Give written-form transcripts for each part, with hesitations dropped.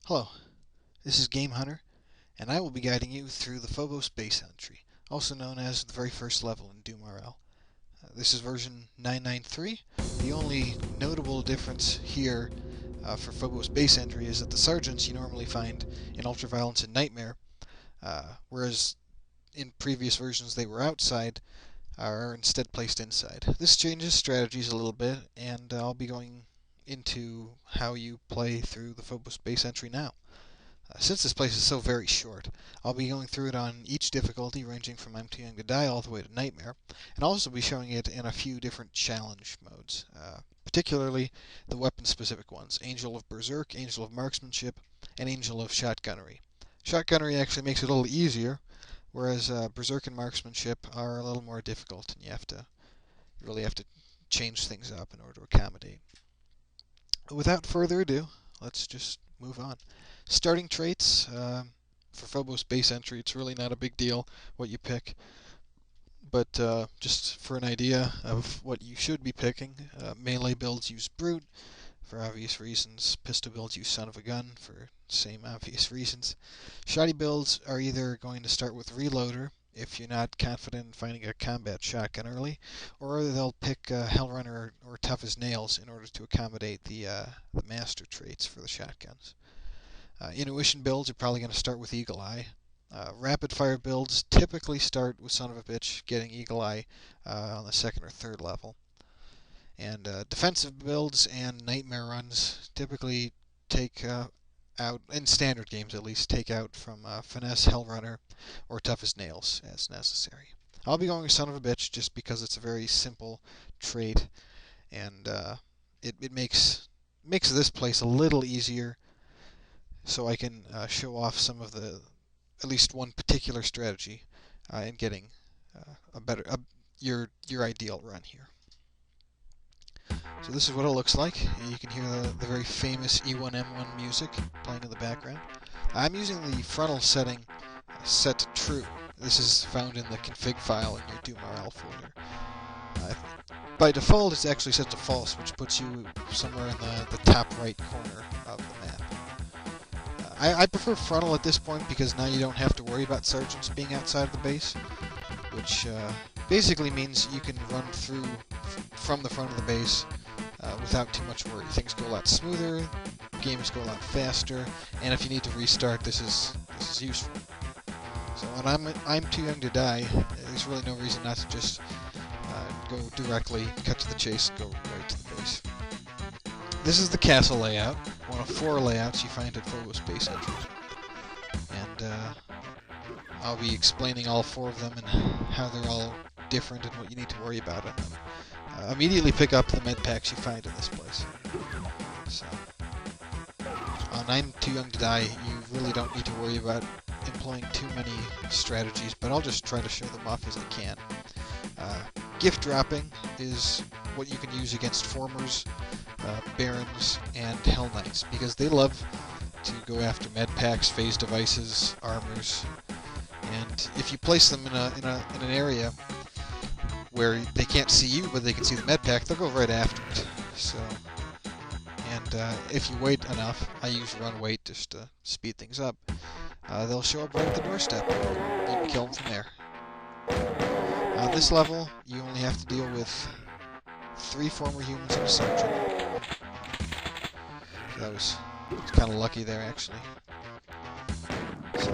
Hello, this is Game Hunter, and I will be guiding you through the Phobos base entry, also known as the very first level in DoomRL. This is version 993. The only notable difference here for Phobos base entry is that the sergeants you normally find in Ultraviolence and Nightmare, whereas in previous versions they were outside, are instead placed inside. This changes strategies a little bit, and I'll be going into how you play through the Phobos base entry now. Since this place is so very short, I'll be going through it on each difficulty ranging from I'm Too Young to Die all the way to Nightmare, and I'll also be showing it in a few different challenge modes, particularly the weapon-specific ones, Angel of Berserk, Angel of Marksmanship, and Angel of Shotgunnery. Shotgunnery actually makes it a little easier, whereas Berserk and Marksmanship are a little more difficult, and you really have to change things up in order to accommodate. Without further ado, let's just move on. Starting traits, for Phobos base entry, it's really not a big deal what you pick, but just for an idea of what you should be picking, melee builds use Brute, for obvious reasons. Pistol builds use Son of a Gun, for same obvious reasons. Shoddy builds are either going to start with Reloader, if you're not confident in finding a combat shotgun early, or they'll pick Hellrunner or Tough as Nails in order to accommodate the master traits for the shotguns. Intuition builds are probably going to start with Eagle Eye. Rapid fire builds typically start with Son of a Bitch, getting Eagle Eye on the second or third level. And defensive builds and Nightmare runs typically take out, in standard games at least, take out from Finesse, Hellrunner, or Tough as Nails as necessary. I'll be going with Son of a Bitch just because it's a very simple trait, and it makes this place a little easier, so I can show off some of at least one particular strategy in getting your ideal run here. So this is what it looks like. You can hear the very famous E1M1 music playing in the background. I'm using the frontal setting set to true. This is found in the config file in your DoomRL folder. By default, it's actually set to false, which puts you somewhere in the top right corner of the map. I prefer frontal at this point because now you don't have to worry about sergeants being outside of the base, which basically means you can run through from the front of the base without too much worry. Things go a lot smoother, games go a lot faster, and if you need to restart, this is useful. So when I'm Too Young to Die, there's really no reason not to just go directly, cut to the chase, and go right to the base. This is the castle layout, one of 4 layouts you find at Phobos base entries. And I'll be explaining all 4 of them and how they're all different and what you need to worry about on them. Immediately pick up the med packs you find in this place. So, on I'm Too Young to Die, you really don't need to worry about employing too many strategies, but I'll just try to show them off as I can. Gift dropping is what you can use against Formers, Barons, and Hell Knights, because they love to go after med packs, phase devices, armors, and if you place them in an area where they can't see you but they can see the med pack, they'll go right after it. So, and if you wait enough, I use run wait just to speed things up, they'll show up right at the doorstep. You can kill them from there. On this level, you only have to deal with 3 former humans and a sergeant. So that was kind of lucky there, actually. So,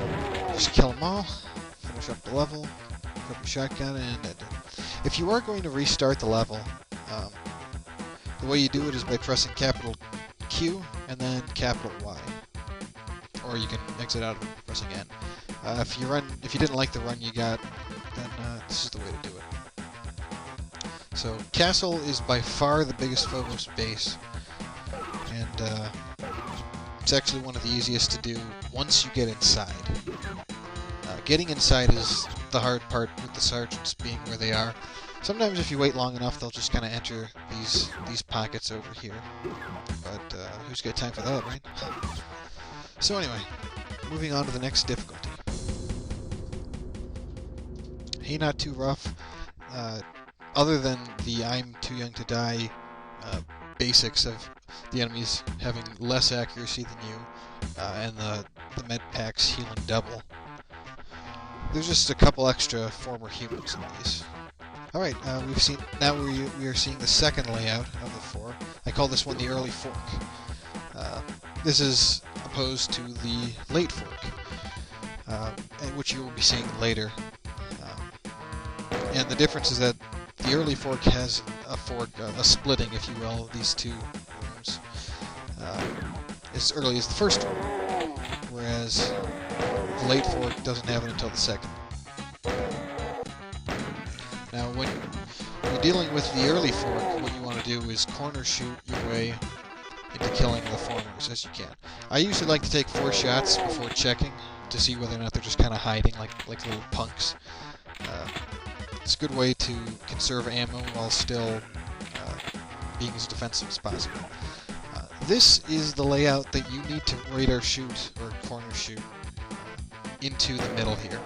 just kill them all, finish up the level, pick up your shotgun, and end it. If you are going to restart the level, the way you do it is by pressing capital Q and then capital Y. Or you can exit out of it pressing N. If you didn't like the run you got, then this is the way to do it. So, Castle is by far the biggest Phobos base, and it's actually one of the easiest to do once you get inside. Getting inside is the hard part, with the sergeants being where they are. Sometimes if you wait long enough, they'll just kind of enter these pockets over here. But who's got time for that, right? So anyway, moving on to the next difficulty. Hey, not too rough. Other than the I'm Too Young to Die basics of the enemies having less accuracy than you, and the med packs healing double. There's just a couple extra former humans in these. Alright, we've seen, now we are seeing the second layout of the 4. I call this one the early fork. This is opposed to the late fork, which you will be seeing later. And the difference is that the early fork has a fork, a splitting, if you will, of these two rooms as early as the first one, whereas the late fork doesn't have it until the second. Now, when you're dealing with the early fork, what you want to do is corner shoot your way into killing the formers as you can. I usually like to take 4 shots before checking to see whether or not they're just kind of hiding like little punks. It's a good way to conserve ammo while still being as defensive as possible. This is the layout that you need to radar shoot or corner shoot into the middle here,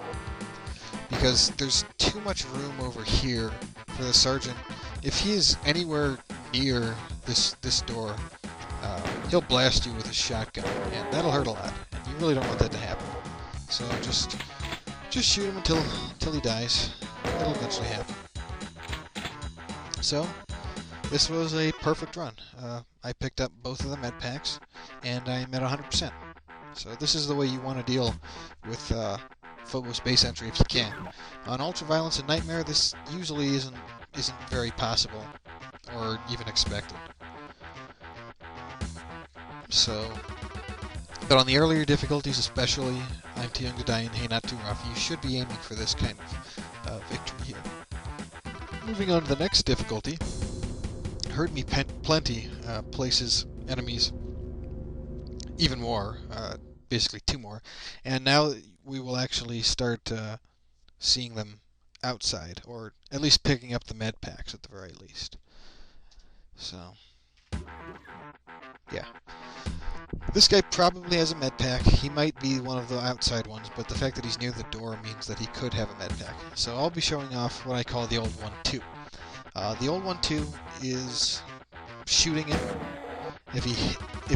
because there's too much room over here for the sergeant. If he is anywhere near this door, he'll blast you with a shotgun, and that'll hurt a lot, and you really don't want that to happen. So just shoot him until he dies. It'll eventually happen. So this was a perfect run. I picked up both of the med packs, and I'm at 100%. So this is the way you want to deal with Phobos base entry if you can. On Ultraviolence and Nightmare, this usually isn't very possible or even expected. So, but on the earlier difficulties, especially I'm Too Young to Die and Hey Not Too Rough, you should be aiming for this kind of victory here. Moving on to the next difficulty, Hurt Me Plenty places enemies even more, basically 2 more, and now we will actually start seeing them outside, or at least picking up the med packs at the very least. So, yeah. This guy probably has a med pack. He might be one of the outside ones, but the fact that he's near the door means that he could have a med pack. So I'll be showing off what I call the old 1-2. The old 1-2 is shooting him. If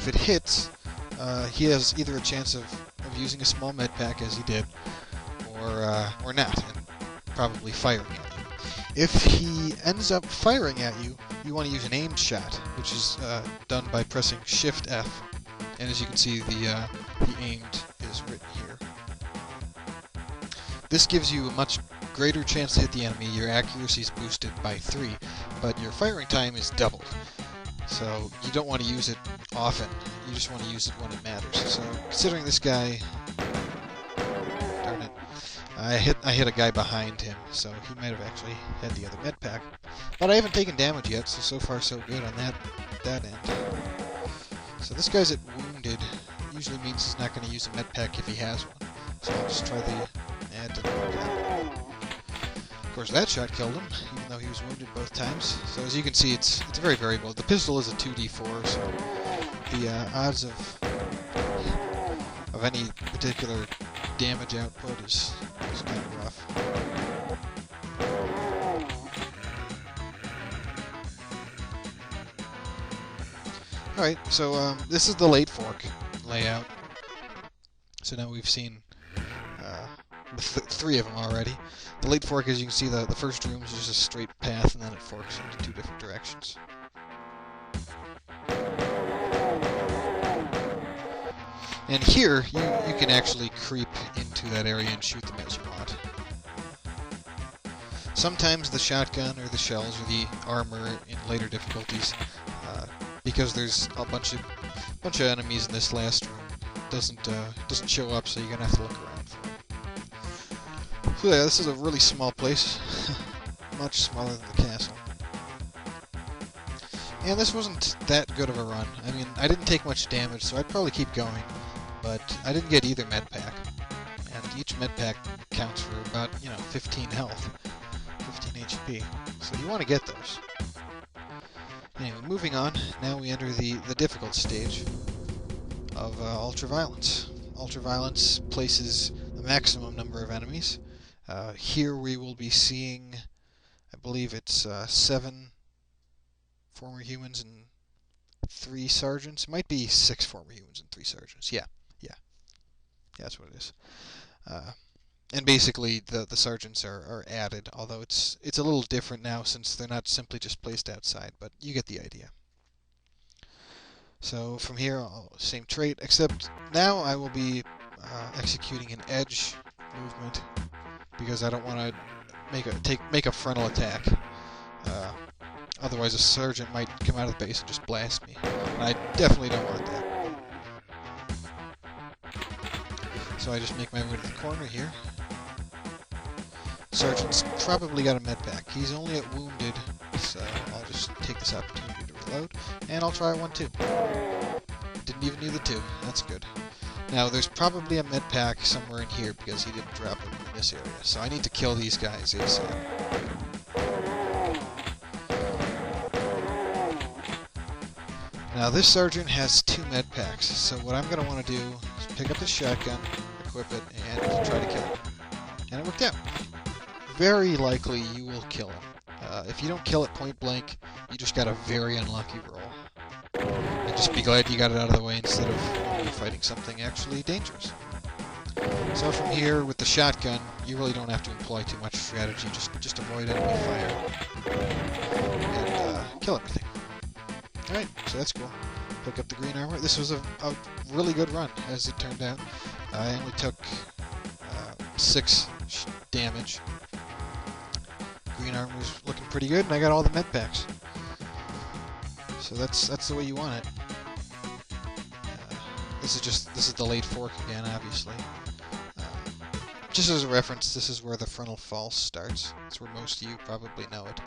it hits, he has either a chance of using a small med pack, as he did, or not, and probably firing at you. If he ends up firing at you, you want to use an aimed shot, which is done by pressing Shift F. And as you can see, the aimed is written here. This gives you a much greater chance to hit the enemy. Your accuracy is boosted by 3, but your firing time is doubled. So you don't want to use it often. You just want to use it when it matters. So considering this guy, darn it, I hit a guy behind him, so he might have actually had the other med pack. But I haven't taken damage yet, so far so good on that end. So this guy's at wounded. Usually means he's not going to use a med pack if he has one. So I'll just try the add to the med pack. Of course, that shot killed him, even though he was wounded both times. So as you can see, it's very variable. The pistol is a 2d4, so the odds of any particular damage output is kind of rough. Alright, so this is the late fork layout. So now we've seen 3 of them already. The late fork, as you can see, the first room is just a straight path, and then it forks into 2 different directions. And here, you can actually creep into that area and shoot them as you want. Sometimes the shotgun or the shells or the armor in later difficulties, because there's a bunch of enemies in this last room, doesn't show up, so you're gonna have to look around for it. So yeah, this is a really small place, much smaller than the castle. And this wasn't that good of a run. I mean, I didn't take much damage, so I'd probably keep going, but I didn't get either med pack. And each med pack counts for about, 15 health, 15 HP. So you want to get those. Anyway, moving on, now we enter the difficult stage of Ultraviolence. Ultraviolence places the maximum number of enemies. Here we will be seeing, I believe it's 7 former humans and 3 sergeants. It might be 6 former humans and 3 sergeants. Yeah, that's what it is. And basically, the sergeants are added, although it's a little different now since they're not simply just placed outside, but you get the idea. So from here, same trait, except now I will be executing an edge movement because I don't want to make a frontal attack. Otherwise, a sergeant might come out of the base and just blast me, and I definitely don't want that. So I just make my way to the corner here. Sergeant's probably got a med pack. He's only at wounded, so I'll just take this opportunity to reload, and I'll try one too. Didn't even need the 2. That's good. Now, there's probably a med pack somewhere in here because he didn't drop it in this area, so I need to kill these guys ASAP. Now, this sergeant has 2 med packs, so what I'm going to want to do is pick up the shotgun, equip it, and try to kill him. And it worked out. Very likely you will kill him. If you don't kill it point blank, you just got a very unlucky roll. And just be glad you got it out of the way instead of fighting something actually dangerous. So from here, with the shotgun, you really don't have to employ too much strategy. Just avoid enemy fire and kill everything. Alright, so that's cool. Pick up the green armor. This was a really good run, as it turned out. I only took 6 damage. Green armor was looking pretty good, and I got all the med packs. So that's the way you want it. This is the late fork again, obviously. Just as a reference, this is where the frontal false starts. That's where most of you probably know it.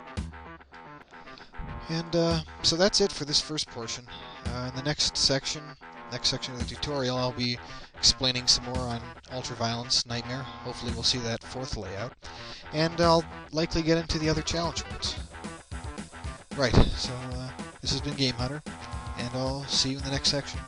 And so that's it for this first portion. In the next section of the tutorial, I'll be explaining some more on Ultraviolence Nightmare. Hopefully we'll see that 4th layout. And I'll likely get into the other challenge modes. Right, so this has been Game Hunter, and I'll see you in the next section.